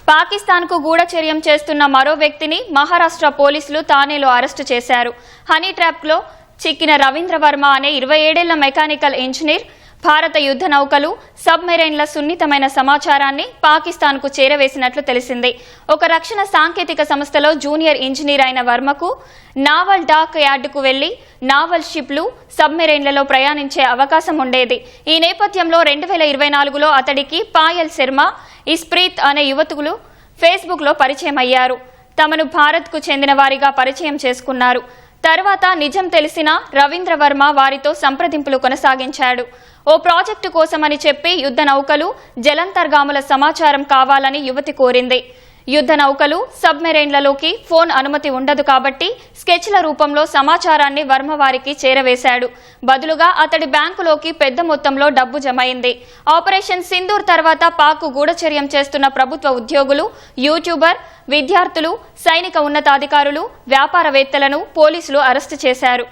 పాకిస్తాన్కు గూఢచర్యం చేస్తున్న మరో వ్యక్తిని మహారాష్ట్ర పోలీసులు థానేలో అరెస్టు చేశారు. హనీ ట్రాప్లో చిక్కిన రవీంద్ర వర్మ అనే 27 ఏళ్ల మెకానికల్ ఇంజనీర్ భారత యుద్ధ నౌకలు, సబ్మెరైన్ల సున్నితమైన సమాచారాన్ని పాకిస్తాన్కు చేరవేసినట్లు తెలిసింది. ఒక రక్షణ సాంకేతిక సంస్థలో జూనియర్ ఇంజనీర్ అయిన వర్మకు నావల్ డాక్ యార్డుకు వెళ్లి నావల్ షిప్లు, సబ్మెరైన్లలో ప్రయాణించే అవకాశం ఉండేది. ఈ నేపథ్యంలో 2024లో అతడికి పాయల్ శర్మ, ఇస్ప్రీత్ అనే యువతులు ఫేస్బుక్లో పరిచయం అయ్యారు. తమను భారత్కు చెందిన వారిగా పరిచయం చేసుకున్నారు. తర్వాత నిజం తెలిసిన రవీంద్ర వర్మ వారితో సంప్రదింపులు కొనసాగించాడు. ఓ ప్రాజెక్టు కోసమని చెప్పి యుద్ధ నౌకలు, జలంతర్గాముల సమాచారం కావాలని యువతి కోరింది. యుద్ధ నౌకలు, సబ్మెరైన్లలోకి ఫోన్ అనుమతి ఉండదు కాబట్టి స్కెచ్ల రూపంలో సమాచారాన్ని వర్మ వారికి చేరవేశాడు. బదులుగా అతడి బ్యాంకులోకి పెద్ద మొత్తంలో డబ్బు జమైంది. ఆపరేషన్ సింధూర్ తర్వాత పాక్ గూఢచర్యం చేస్తున్న ప్రభుత్వ ఉద్యోగులు, యూట్యూబర్, విద్యార్థులు, సైనిక ఉన్నతాధికారులు, వ్యాపారవేత్తలను పోలీసులు అరెస్టు చేశారు.